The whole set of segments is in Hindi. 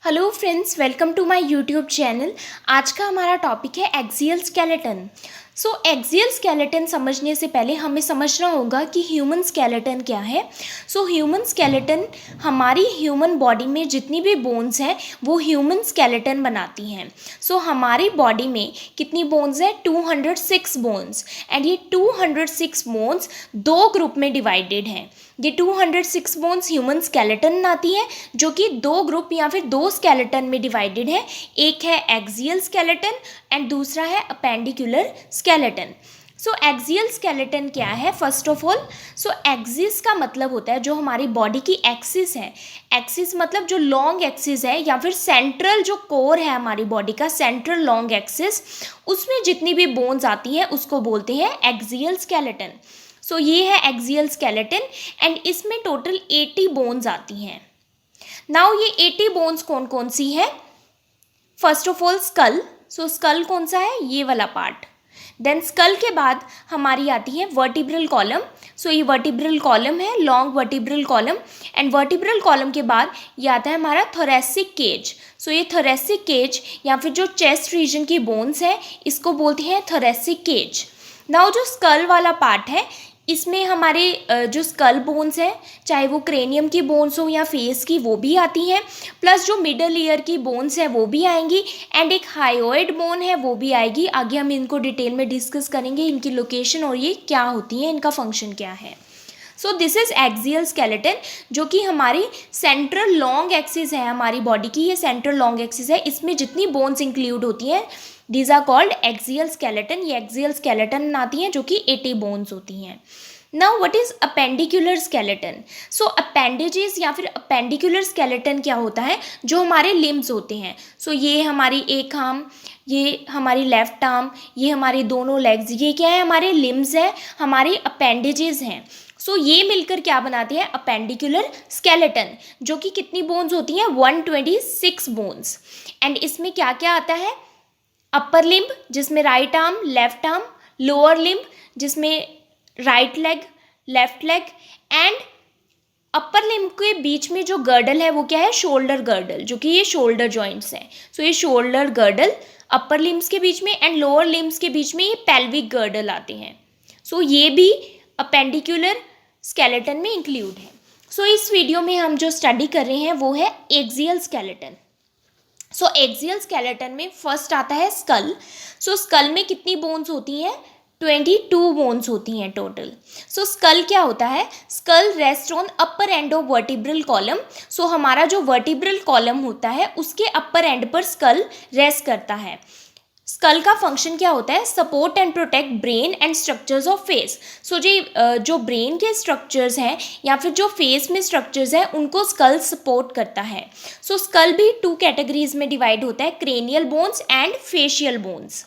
Hello friends, welcome to my YouTube channel. आज का हमारा टॉपिक है axial skeleton. So axial skeleton समझने से पहले हमें समझना होगा कि ह्यूमन स्केलेटन क्या है। सो ह्यूमन स्केलेटन हमारी ह्यूमन बॉडी में जितनी भी बोन्स हैं वो ह्यूमन स्केलेटन बनाती हैं। सो हमारी बॉडी में कितनी बोन्स हैं? 206 बोन्स। एंड ये 206 बोन्स दो ग्रुप में डिवाइडेड हैं। ये 206 बोन्स ह्यूमन स्केलेटन आती है जो कि दो ग्रुप या फिर दो स्केलेटन में डिवाइडेड है। एक है एक्सियल स्केलेटन एंड दूसरा है appendicular skeleton. So axial skeleton क्या है? First of all, so axis का मतलब होता है जो हमारी बॉडी की एक्सिस है। एक्सिस मतलब जो लॉन्ग एक्सिस है या फिर सेंट्रल जो कोर है हमारी बॉडी का, सेंट्रल लॉन्ग एक्सिस, उसमें जितनी भी बोन्स आती हैं उसको बोलते हैं एक्सियल स्केलेटन। सो ये है एक्सियल स्केलेटन एंड इसमें टोटल 80 बोन्स आती हैं। नाउ ये 80 बोन्स कौन कौन सी है? First of all skull. So skull कौन सा है? ये वाला पार्ट। देन स्कल के बाद हमारी आती है वर्टिब्रल कॉलम। सो ये वर्टिब्रल कॉलम है, long vertebral column. And vertebral column के बाद ये आता है हमारा थोरेसिक केज। सो ये थोरेसिक केज या फिर जो चेस्ट रीजन की बोन्स है इसको बोलते हैं थोरेसिक केज। नाउ जो स्कल वाला पार्ट है इसमें हमारे जो स्कल बोन्स हैं, चाहे वो क्रेनियम की बोन्स हो या फेस की, वो भी आती हैं। प्लस जो मिडल ईयर की बोन्स है वो भी आएंगी एंड एक हायोइड बोन है वो भी आएगी। आगे हम इनको डिटेल में डिस्कस करेंगे, इनकी लोकेशन और ये क्या होती हैं, इनका फंक्शन क्या है। So this is axial skeleton जो कि हमारी सेंट्रल लॉन्ग एक्सिस है हमारी बॉडी की। ये सेंट्रल लॉन्ग एक्सिस है, इसमें जितनी बोन्स इंक्लूड होती हैं these are called axial skeleton. ये एक्सियल स्केलेटन आती हैं जो कि 80 बोन्स होती हैं। Now what is appendicular skeleton? So appendages या फिर अपेंडिकुलर स्केलेटन क्या होता है? जो हमारे लिम्स होते हैं। सो ये हमारी एक आर्म, ये हमारी लेफ्ट आर्म, ये हमारी दोनों लेग्स, ये क्या है? हमारे लिम्स है, हमारे अपेंडेजेस हैं। सो ये मिलकर क्या बनाते हैं? अपेंडिकुलर स्केलेटन, जो कि कितनी बोन्स होती हैं? 126 बोन्स। एंड इसमें क्या क्या आता है? अपर लिम्ब जिसमें right arm, left arm, lower limb जिसमें right leg, left leg, and upper limb के बीच में जो गर्डल है वो क्या है? शोल्डर गर्डल, जो कि ये शोल्डर जॉइंट्स हैं। सो ये शोल्डर गर्डल अपर लिम्स के बीच में एंड लोअर लिम्स के बीच में ये पेल्विक गर्डल आते हैं। सो ये भी अपेंडिकुलर स्केलेटन में इंक्लूड है। सो इस वीडियो में हम जो स्टडी कर रहे हैं वो है axial skeleton. So axial skeleton में फर्स्ट आता है स्कल। सो स्कल में कितनी बोन्स होती हैं? 22 बोन्स होती हैं टोटल। सो स्कल क्या होता है? Skull rest on upper end of vertebral column. So हमारा जो वर्टिब्रल कॉलम होता है उसके अपर एंड पर स्कल रेस्ट करता है। स्कल का फंक्शन क्या होता है? Support and protect brain and structures of face. So जो ब्रेन के स्ट्रक्चर्स हैं या फिर जो फेस में स्ट्रक्चर्स हैं उनको स्कल सपोर्ट करता है। सो स्कल भी 2 कैटेगरीज में डिवाइड होता है, cranial bones and facial bones.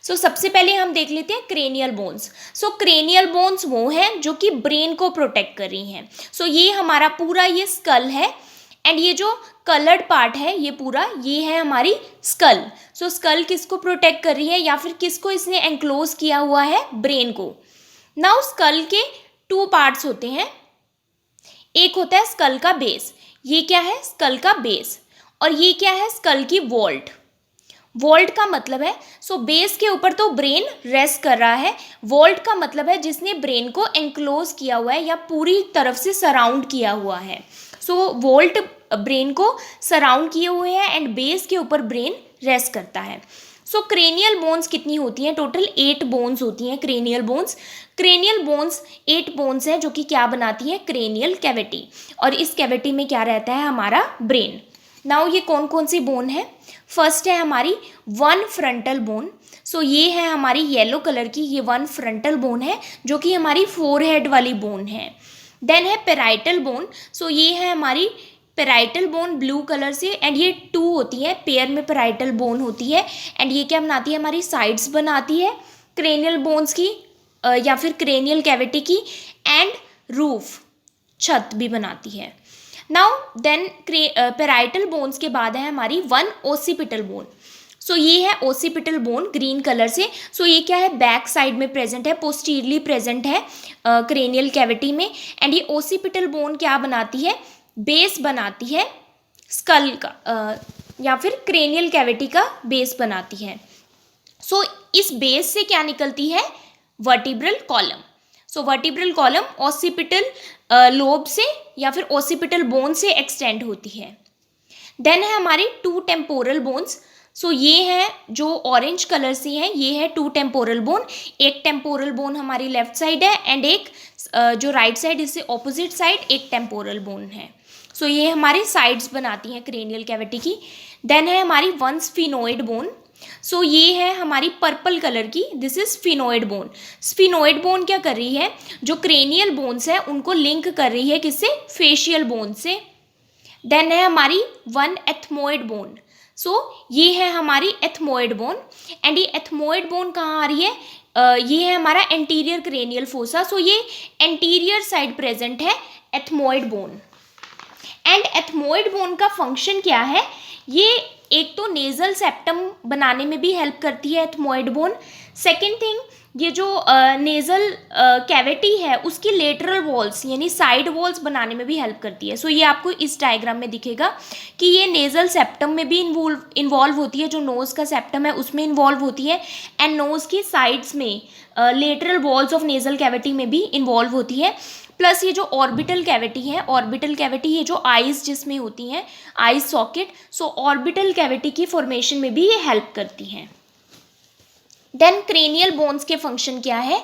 So सबसे पहले हम देख लेते हैं cranial bones. So cranial bones वो हैं जो कि ब्रेन को प्रोटेक्ट कर रही हैं। सो ये हमारा पूरा ये स्कल है एंड ये जो कलर्ड पार्ट है ये पूरा ये है हमारी स्कल। सो स्कल किसको प्रोटेक्ट कर रही है या फिर किसको इसने एंक्लोज किया हुआ है? ब्रेन को। नाउ स्कल के 2 पार्ट्स होते हैं। एक होता है स्कल का बेस। ये क्या है? स्कल का बेस। और ये क्या है? स्कल की वॉल्ट। वॉल्ट का मतलब है, सो बेस के ऊपर तो ब्रेन रेस्ट कर रहा है, वॉल्ट का मतलब है जिसने ब्रेन को एंक्लोज किया हुआ है या पूरी तरफ से सराउंड किया हुआ है। सो वॉल्ट ब्रेन को सराउंड किए हुए हैं एंड बेस के ऊपर ब्रेन रेस्ट करता है। सो क्रेनियल बोन्स कितनी होती हैं? टोटल 8 बोन्स होती हैं cranial bones. Cranial bones 8 bones हैं जो कि क्या बनाती है? Cranial cavity. और इस कैविटी में क्या रहता है? हमारा ब्रेन। नाउ ये कौन कौन सी बोन है? फर्स्ट है हमारी 1 फ्रंटल बोन। सो ये है हमारी येलो कलर की, ये 1 फ्रंटल बोन है जो कि हमारी फोरहेड वाली बोन है। देन है पेराइटल बोन। सो ये है हमारी पेराइटल बोन ब्लू कलर से एंड ये 2 होती है, पेयर में पेराइटल बोन होती है एंड ये क्या बनाती है? हमारी साइड्स बनाती है क्रेनियल बोन्स की या फिर क्रेनियल कैविटी की, एंड रूफ, छत भी बनाती है। नाउ देन पेराइटल बोन्स के बाद है हमारी 1 ओसिपिटल बोन। सो ये है ओसिपिटल बोन ग्रीन कलर से। सो ये क्या है? बैक साइड में प्रेजेंट है, पोस्टीरियरली प्रेजेंट है क्रेनियल कैविटी में। एंड ये ओसिपिटल बोन क्या बनाती है? बेस बनाती है स्कल का या फिर क्रेनियल कैविटी का बेस बनाती है। सो इस बेस से क्या निकलती है, वर्टिब्रल कॉलम। सो वर्टिब्रल कॉलम ऑसिपिटल लोब से या फिर ऑसिपिटल बोन से एक्सटेंड होती है। देन है हमारी टू टेम्पोरल बोन्स। सो ये है जो ऑरेंज कलर से है, ये है टू टेम्पोरल बोन। एक टेम्पोरल बोन हमारी लेफ्ट साइड है एंड एक जो राइट साइड, इससे ऑपोजिट साइड एक टेम्पोरल बोन है। सो ये हमारी साइड्स बनाती हैं क्रेनियल कैविटी की। देन है हमारी वन स्फिनोइड बोन। सो ये है हमारी पर्पल कलर की, this is sphenoid bone. Sphenoid bone क्या कर रही है, जो क्रेनियल बोन्स है उनको लिंक कर रही है किससे, फेशियल बोन से। देन है हमारी वन एथमोइड बोन। सो ये है हमारी एथमोइड बोन एंड ये एथमोइड बोन कहाँ आ रही है, ये है हमारा एंटीरियर क्रेनियल फोसा। सो ये एंटीरियर साइड प्रेजेंट है ethmoid bone. And ethmoid bone का फंक्शन क्या है, ये एक तो नेजल सेप्टम बनाने में भी हेल्प करती है एथमोइड बोन। सेकेंड थिंग, ये जो नेजल कैविटी है उसकी लेटरल वॉल्स यानी साइड वॉल्स बनाने में भी हेल्प करती है। सो ये आपको इस डायग्राम में दिखेगा कि ये नेजल सेप्टम में भी इन्वॉल्व होती है, जो नोज़ का सेप्टम है उसमें इन्वॉल्व होती है, एंड नोज़ की साइड्स में lateral walls of nasal cavity में भी इन्वॉल्व होती है। प्लस ये जो ऑर्बिटल कैविटी है, ऑर्बिटल कैविटी ये जो आइज जिसमें होती हैं, eyes socket, so orbital cavity की फॉर्मेशन में भी ये हेल्प करती हैं। देन क्रेनियल बोन्स के फंक्शन क्या है,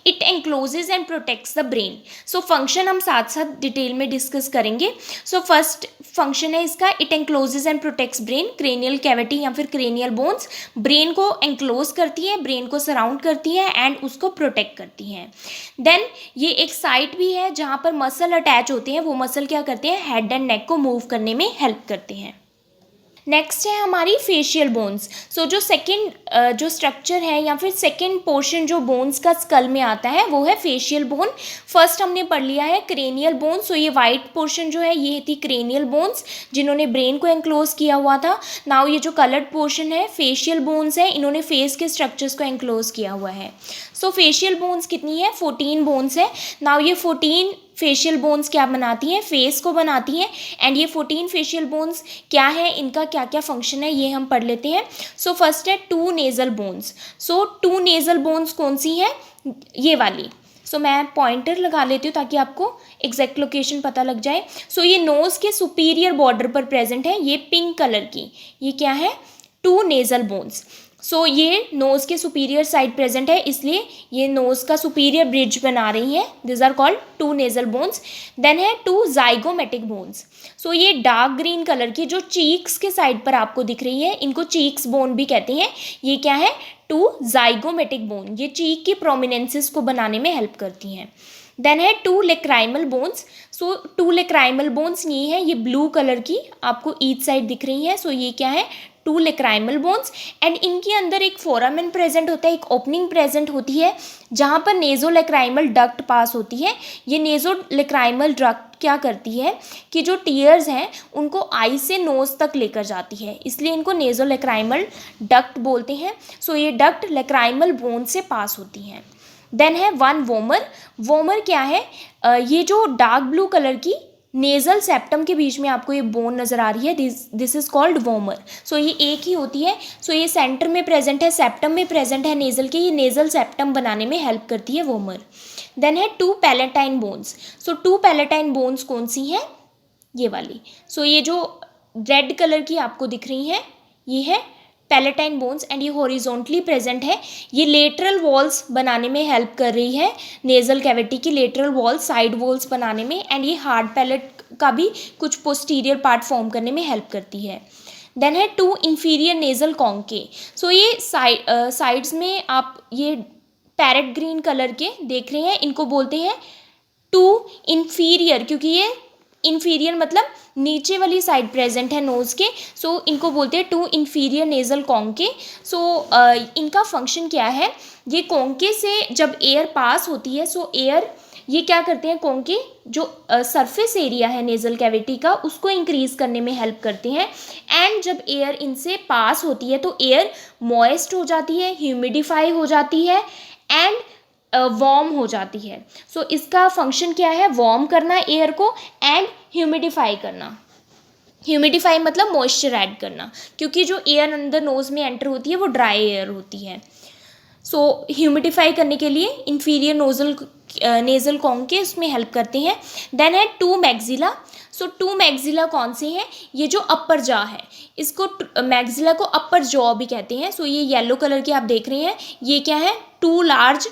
it encloses and protects the brain. So function हम साथ साथ डिटेल में डिस्कस करेंगे। सो फर्स्ट फंक्शन है इसका, it encloses and protects brain. Cranial cavity या फिर क्रेनियल बोन्स ब्रेन को एंक्लोज करती है, ब्रेन को सराउंड करती है एंड उसको प्रोटेक्ट करती हैं। देन ये एक साइट भी है जहाँ पर मसल अटैच होते हैं, वो मसल क्या करते हैं, हेड एंड नेक को मूव करने में हेल्प करते हैं। नेक्स्ट है हमारी फेशियल बोन्स। सो जो सेकंड जो स्ट्रक्चर है या फिर सेकंड पोर्शन जो बोन्स का स्कल में आता है वो है फेशियल बोन। फर्स्ट हमने पढ़ लिया है क्रेनियल बोन्स। सो ये वाइट पोर्शन जो है ये थी क्रेनियल बोन्स जिन्होंने ब्रेन को एंक्लोज किया हुआ था। नाउ ये जो कलर्ड पोर्शन है फेशियल बोन्स है, इन्होंने फेस के स्ट्रक्चर्स को एंक्लोज किया हुआ है। सो फेशियल बोन्स कितनी है, 14 बोन्स है। नाउ ये 14 फेशियल बोन्स क्या बनाती हैं, फेस को बनाती हैं। एंड ये 14 फेशियल बोन्स क्या है, इनका क्या क्या फंक्शन है ये हम पढ़ लेते हैं। सो फर्स्ट है two nasal bones. So two nasal bones कौन सी हैं, ये वाली। सो मैं पॉइंटर लगा लेती हूँ ताकि आपको एग्जैक्ट लोकेशन पता लग जाए। सो ये नोज़ के सुपीरियर बॉर्डर पर प्रेजेंट है, ये पिंक कलर की, ये क्या है, टू नेजल बोन्स। सो ये नोज़ के सुपीरियर साइड प्रेजेंट है, इसलिए ये नोज़ का सुपीरियर ब्रिज बना रही है। This are called two nasal bones. Then है टू जाइगोमेटिक बोन्स। सो ये डार्क ग्रीन कलर की जो चीक्स के साइड पर आपको दिख रही है, इनको चीक्स बोन भी कहते हैं। ये क्या है, टू जाइगोमेटिक बोन, ये चीक की प्रोमिनेंसेस को बनाने में हेल्प करती हैं। देन है two lacrimal bones. So two lacrimal bones ये है, ये ब्लू कलर की आपको ईच साइड दिख रही है। सो ये क्या है, टू लेक्राइमल बोन्स। एंड इनके अंदर एक फोरामेन प्रेजेंट होता है, एक ओपनिंग प्रेजेंट होती है जहाँ पर नेजोलेक्राइमल डक्ट पास होती है। ये नेजोलेक्राइमल डक्ट क्या करती है कि जो टीयर्स हैं उनको आई से नोज तक लेकर जाती है, इसलिए इनको नेजोलेक्राइमल डक्ट बोलते हैं। सो ये डक्ट लेक्राइमल बोन से पास होती हैं। देन है वन वोमर। वोमर क्या है, ये जो डार्क ब्लू कलर की नेजल सेप्टम के बीच में आपको ये बोन नज़र आ रही है, दिस इज कॉल्ड वोमर। सो ये एक ही होती है। सो ये सेंटर में प्रेजेंट है, सेप्टम में प्रेजेंट है नेजल के, ये नेजल सेप्टम बनाने में हेल्प करती है वोमर। देन है two palatine bones. So two palatine bones कौन सी हैं, ये वाली। सो ये जो रेड कलर की आपको दिख रही हैं ये है पैलेटाइन बोन्स एंड ये हॉरिजॉन्टली प्रेजेंट है। ये लेटरल वॉल्स बनाने में हेल्प कर रही है, नेजल कैविटी की लेटरल वॉल्स, साइड वॉल्स बनाने में। एंड ये हार्ड पैलेट का भी कुछ पोस्टीरियर पार्ट फॉर्म करने में हेल्प करती है। देन है टू इंफीरियर नेजल कॉन्के। सो ये साइड्स में आप ये पैरेट ग्रीन कलर के देख रहे हैं, इनको बोलते हैं टू इन्फीरियर, क्योंकि ये इन्फीरियर मतलब नीचे वाली साइड प्रेजेंट है नोज़ के। सो इनको बोलते हैं टू इन्फीरियर नेजल कॉन्के। सो इनका फंक्शन क्या है, ये कॉन्के से जब एयर पास होती है, सो एयर ये क्या करते हैं, कॉन्के जो सरफेस एरिया है नेजल कैविटी का उसको इंक्रीज करने में हेल्प करते हैं। एंड जब एयर इनसे पास होती है तो एयर मॉइस्ट हो जाती है, ह्यूमिडिफाई हो जाती है एंड वार्म हो जाती है। इसका फंक्शन क्या है, वार्म करना एयर को एंड ह्यूमिडिफाई करना। ह्यूमिडिफाई मतलब मॉइस्चर ऐड करना, क्योंकि जो एयर अंदर नोज़ में एंटर होती है वो ड्राई एयर होती है। सो ह्यूमिडिफाई करने के लिए इंफीरियर नोजल नेजल कॉन्ग के उसमें हेल्प करते हैं। देन है two maxilla. So two maxilla कौन से हैं? ये जो अपर जॉ है, इसको मैग्जिला को अपर जॉ भी कहते हैं। सो ये येलो कलर के आप देख रहे हैं, ये क्या है? टू लार्ज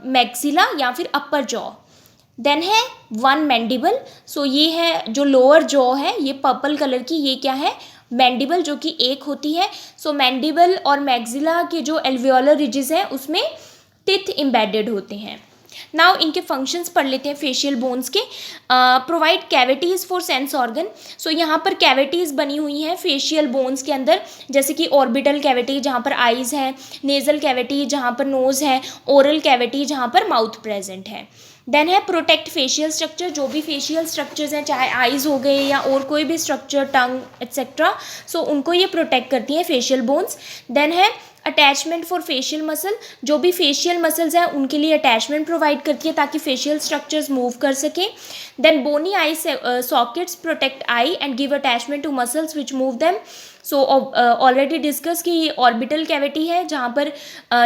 मैग्जिला या फिर अपर जॉ। देन है वन मैंडिबल। सो ये है जो लोअर जॉ है, ये पर्पल कलर की, ये क्या है? मैंडिबल, जो कि एक होती है। सो मैंडिबल और मैग्जिला के जो एल्वियोलर रिजेस हैं उसमें टिथ एम्बेडेड होते हैं। नाउ इनके फंक्शंस पढ़ लेते हैं फेशियल बोन्स के। Provide cavities for sense organ. So यहाँ पर कैविटीज़ बनी हुई हैं फेशियल बोन्स के अंदर, जैसे कि ऑर्बिटल कैविटी जहाँ पर आइज़ है, नेज़ल कैविटी जहाँ पर नोज़ है, ओरल कैविटी जहाँ पर माउथ प्रेजेंट है। देन है प्रोटेक्ट फेशियल स्ट्रक्चर। जो भी फेशियल स्ट्रक्चर्स हैं, चाहे आइज़ हो गए या और कोई भी स्ट्रक्चर, टंग एक्सेट्रा, सो उनको ये प्रोटेक्ट करती हैं फेशियल बोन्स। देन है अटैचमेंट फॉर फेशियल मसल। जो भी फेशियल मसल्स हैं उनके लिए अटैचमेंट प्रोवाइड करती है ताकि फेशियल स्ट्रक्चर्स मूव कर सकें। Then bony eye sockets protect eye and give attachment to muscles which move them. So already discuss कि ये ऑर्बिटल कैविटी है जहाँ पर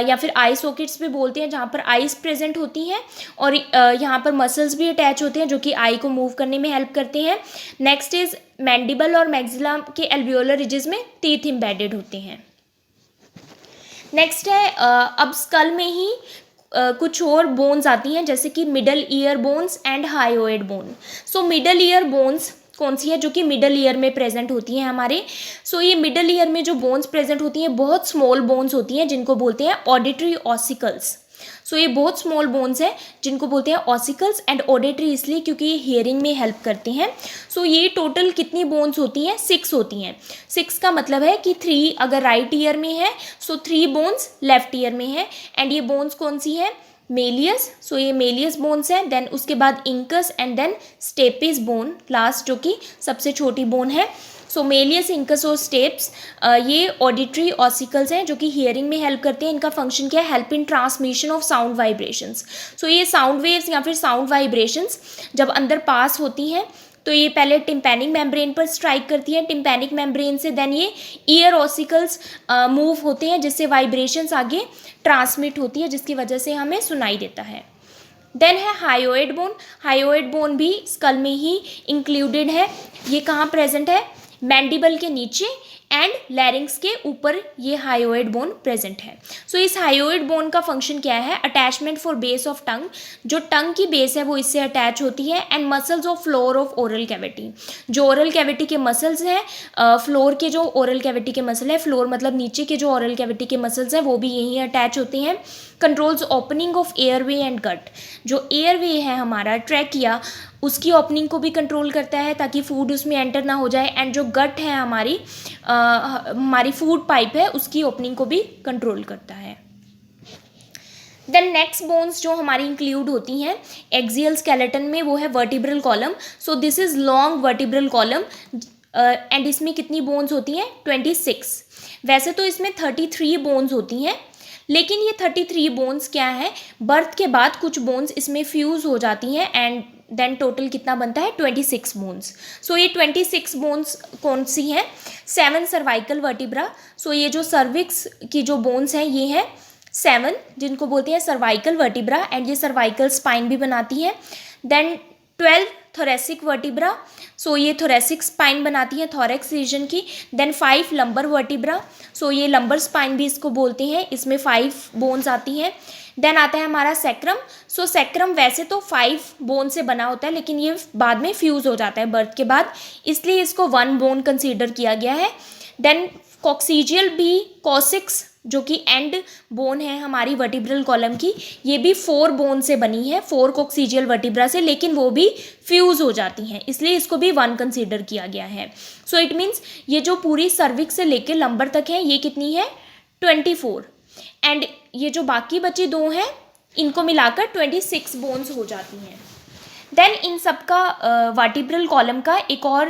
या फिर आई सॉकेट्स भी बोलते हैं, जहाँ पर आइज प्रेजेंट होती हैं और यहाँ पर मसल्स भी अटैच होते हैं जो कि आई को मूव करने में हेल्प करते हैं। नेक्स्ट इज मैंडिबल और मैग्जिला के एल्वियोलर रिजेस में टीथ एम्बेडेड होते हैं। नेक्स्ट है अब स्कल में ही कुछ और बोन्स आती हैं, जैसे कि middle ear bones and hyoid bone. So middle ear bones कौन सी है? जो कि मिडल ईयर में प्रेजेंट होती हैं हमारे। सो ये मिडल ईयर में जो बोन्स प्रेजेंट होती हैं बहुत स्मॉल बोन्स होती हैं जिनको बोलते हैं ऑडिटरी ऑसिकल्स। सो ये बहुत स्मॉल बोन्स हैं जिनको बोलते हैं ऑसिकल्स एंड ऑडिटरी इसलिए क्योंकि ये हियरिंग में हेल्प करते हैं। सो ये टोटल कितनी बोन्स होती हैं? 6 होती हैं। 6 का मतलब है कि 3 अगर राइट ईयर में है, सो 3 बोन्स लेफ्ट ईयर में है। एंड ये बोन्स कौन सी है? मेलियस। सो ये मेलियस बोन्स है। देन उसके बाद incus and then stapes bone last, जो कि सबसे छोटी बोन है। सो मेलियस, इंकस और स्टेप्स ये ऑडिटरी ऑसिकल्स हैं जो कि हियरिंग में हेल्प करते हैं। इनका फंक्शन क्या है? Help in transmission of sound vibrations. So ये साउंड वेव्स या फिर साउंड वाइब्रेशंस जब अंदर पास होती हैं तो ये पहले टिम्पैनिक मेम्ब्रेन पर स्ट्राइक करती है। टिम्पैनिक मेम्ब्रेन से देन ये ईयर ऑसिकल्स मूव होते हैं जिससे वाइब्रेशंस आगे ट्रांसमिट होती है, जिसकी वजह से हमें सुनाई देता है। देन है हायोइड बोन। हायोइड बोन भी स्कल में ही इंक्लूडेड है। ये कहाँ प्रेजेंट है? मैंडिबल के नीचे एंड लैरिंग्स के ऊपर ये हायोइड बोन प्रेजेंट है। सो इस हायोइड बोन का फंक्शन क्या है? Attachment for base of tongue. जो टंग की बेस है वो इससे अटैच होती है। And muscles of floor of oral cavity. जो ओरल कैविटी के मसल्स हैं, फ्लोर के जो ओरल कैविटी के मसल है, फ्लोर मतलब नीचे के जो ओरल कैविटी के मसल्स हैं वो भी यहीं अटैच होते हैं। Controls opening of airway and gut. जो एयरवे है हमारा ट्रैकिया, उसकी ओपनिंग को भी कंट्रोल करता है ताकि फूड उसमें एंटर ना हो जाए। एंड जो गट है हमारी फूड पाइप है, उसकी ओपनिंग को भी कंट्रोल करता है। देन नेक्स्ट बोन्स जो हमारी इंक्लूड होती हैं एक्सियल स्केलेटन में, वो है vertebral column. So this is long vertebral column and इसमें कितनी बोन्स होती हैं? 26। वैसे तो इसमें 33 बोन्स होती हैं, लेकिन ये 33 बोन्स क्या है, बर्थ के बाद कुछ बोन्स इसमें फ्यूज़ हो जाती हैं एंड देन टोटल कितना बनता है? 26 बोन्स। सो ये 26 बोन्स कौन सी हैं? 7 सर्वाइकल वर्टिब्रा। सो ये जो सर्विक्स की जो बोन्स हैं ये हैं 7, जिनको बोलते हैं सर्वाइकल वर्टिब्रा एंड ये सर्वाइकल स्पाइन भी बनाती हैं। Then 12 thoracic vertebra. सो ये थोरेसिक स्पाइन बनाती है थोरेक्स रीजन की। Then 5 lumbar vertebra. सो ये लंबर स्पाइन भी इसको बोलते हैं, इसमें 5 बोन्स आती हैं। देन आता है हमारा सेक्रम। सो सेक्रम वैसे तो 5 बोन से बना होता है, लेकिन ये बाद में फ्यूज़ हो जाता है बर्थ के बाद, इसलिए इसको 1 बोन कंसीडर किया गया है। देन कॉक्सीजियल भी, कॉसिक्स जो कि एंड बोन है हमारी वर्टिब्रल कॉलम की, ये भी 4 बोन से बनी है, 4 कॉक्सीजियल वर्टिब्रा से, लेकिन वो भी फ्यूज़ हो जाती हैं, इसलिए इसको भी 1 कंसीडर किया गया है। सो इट मीन्स ये जो पूरी सर्विक्स से लेकर लंबर तक है ये कितनी है? 24। एंड ये जो बाकी बची 2 हैं इनको मिलाकर 26 बोन्स हो जाती हैं। देन इन सब का वर्टिब्रल कॉलम का एक और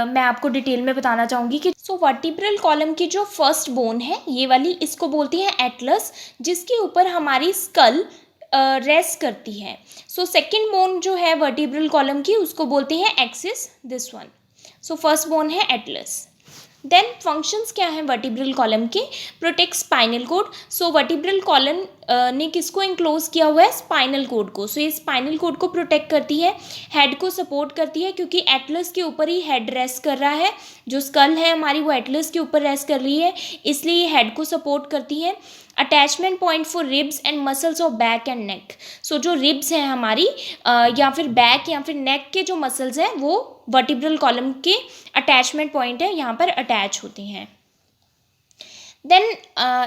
मैं आपको डिटेल में बताना चाहूँगी कि सो वर्टिब्रल कॉलम की जो फर्स्ट बोन है ये वाली, इसको बोलती हैं एटलस, जिसके ऊपर हमारी स्कल रेस्ट करती है। सो सेकंड बोन जो है वर्टिब्रल कॉलम की उसको बोलते हैं axis, this one. So first bone है एटलस। देन फंक्शंस क्या हैं वर्टिब्रल कॉलम के? Protect spinal cord. So vertebral column ने किसको इंक्लोज किया हुआ है? स्पाइनल कोड को। सो ये स्पाइनल कोड को प्रोटेक्ट करती है, हेड को सपोर्ट करती है क्योंकि एटलस के ऊपर ही हेड रेस्ट कर रहा है, जो स्कल है हमारी वो एटलस के ऊपर रेस्ट कर रही है, इसलिए ये हेड को सपोर्ट करती है। Attachment point for ribs and muscles of back and neck. So जो रिब्स हैं हमारी या फिर बैक या फिर नेक के जो मसल्स हैं वो वर्टिब्रल कॉलम के अटैचमेंट पॉइंट है, यहाँ पर अटैच होती हैं। देन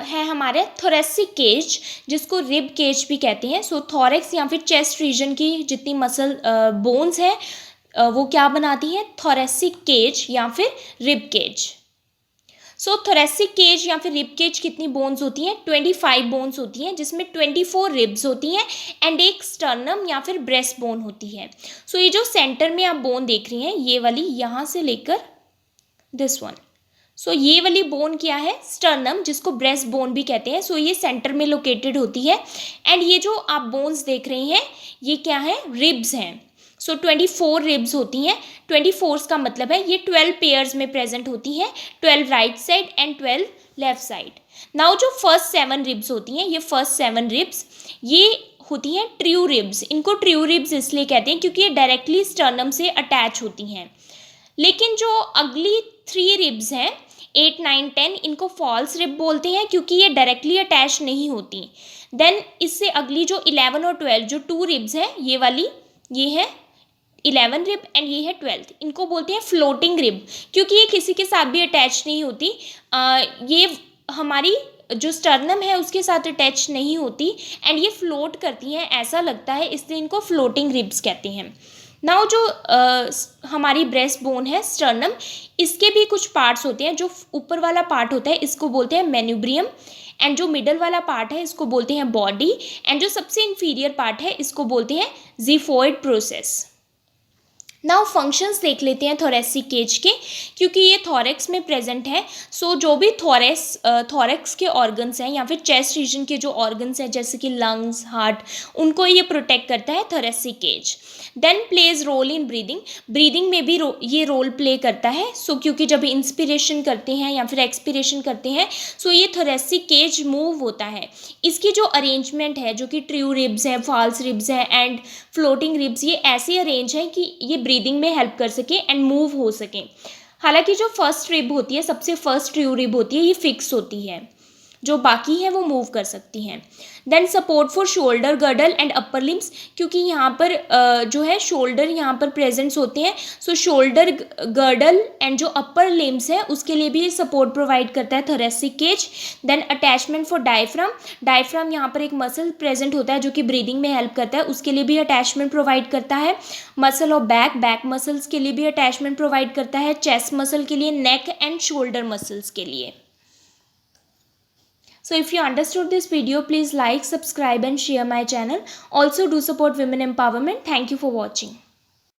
है हमारे थोरेसिक केज, जिसको रिब केज भी कहते हैं। सो थोरेक्स या फिर चेस्ट रीजन की जितनी मसल बोन्स हैं वो क्या बनाती हैं? थोरेसिक केज या फिर रिब केज। सो थोरेसिक केज या फिर रिब केज कितनी बोन्स होती हैं? 25 बोन्स होती हैं, जिसमें 24 रिब्स होती हैं एंड एक स्टर्नम या फिर ब्रेस्ट बोन होती है। सो ये जो सेंटर में आप बोन देख रही हैं, ये वाली, यहाँ से लेकर दिस वन, सो ये वाली बोन क्या है? स्टर्नम, जिसको ब्रेस्ट बोन भी कहते हैं। सो ये सेंटर में लोकेटेड होती है एंड ये जो आप बोन्स देख रही हैं ये क्या है? रिब्स हैं। सो 24 रिब्स होती हैं। 24 का मतलब है ये 12 पेयर्स में प्रेजेंट होती हैं, 12 right side and 12 left side. Now जो फर्स्ट 7 रिब्स होती हैं, ये फर्स्ट 7 रिब्स ये होती हैं ट्रू रिब्स। इनको ट्रू रिब्स इसलिए कहते हैं क्योंकि ये डायरेक्टली स्टर्नम से अटैच होती हैं। लेकिन जो अगली 3 रिब्स हैं 8, 9, 10, इनको फॉल्स रिब बोलते हैं क्योंकि ये डायरेक्टली अटैच नहीं होती। देन इससे अगली जो 11 और 12 जो 2 रिब्स हैं, ये वाली, ये है 11 रिब एंड ये है 12th, इनको बोलते हैं फ्लोटिंग रिब क्योंकि ये किसी के साथ भी अटैच नहीं होती। ये हमारी जो स्टर्नम है उसके साथ अटैच नहीं होती एंड ये फ्लोट करती हैं, ऐसा लगता है, इसलिए इनको फ्लोटिंग रिब्स कहते हैं। नाउ जो हमारी ब्रेस्ट बोन है स्टर्नम, इसके भी कुछ पार्ट्स होते हैं। जो ऊपर वाला पार्ट होता है इसको बोलते हैं मेन्यूब्रियम एंड जो मिडल वाला पार्ट है इसको बोलते हैं बॉडी एंड जो सबसे इंफीरियर पार्ट है इसको बोलते हैं ज़िफोइड प्रोसेस। नाउ फंक्शंस देख लेते हैं थोरेसिक केज के, क्योंकि ये थोरेक्स में प्रेजेंट है। सो जो भी थोरेक्स के ऑर्गन्स हैं या फिर चेस्ट रीजन के जो ऑर्गन्स हैं जैसे कि लंग्स, हार्ट, उनको ये प्रोटेक्ट करता है thoracic cage. Then plays role in breathing में भी ये रोल प्ले करता है। सो क्योंकि जब इंस्पिरेशन करते हैं या फिर एक्सपिरेशन करते हैं सो ये थोरेसिक केज मूव होता है। इसकी जो अरेंजमेंट है जो कि ट्रू रिब्स हैं, फॉल्स रिब्स हैं एंड फ्लोटिंग रिब्स, ये ऐसे अरेंज हैं कि ये ब्रीदिंग में हेल्प कर सके एंड मूव हो सके। हालांकि जो फर्स्ट रिब होती है, सबसे फर्स्ट ट्रू रिब होती है, ये फिक्स होती है, जो बाकी हैं वो मूव कर सकती हैं। Then support for shoulder girdle and upper limbs, क्योंकि यहाँ पर जो है शोल्डर यहाँ पर प्रेजेंट्स होते हैं। सो शोल्डर गर्डल एंड जो अपर लिम्स है उसके लिए भी सपोर्ट प्रोवाइड करता है thoracic cage. Then attachment for diaphragm यहाँ पर एक मसल प्रेजेंट होता है जो कि ब्रीदिंग में हेल्प करता है, उसके लिए भी अटैचमेंट प्रोवाइड करता है। मसल ऑफ बैक मसल्स के लिए भी अटैचमेंट प्रोवाइड करता है, चेस्ट मसल के लिए, नेक एंड शोल्डर मसल्स के लिए। So if you understood this video, please like, subscribe and share my channel. Also do support women empowerment. Thank you for watching.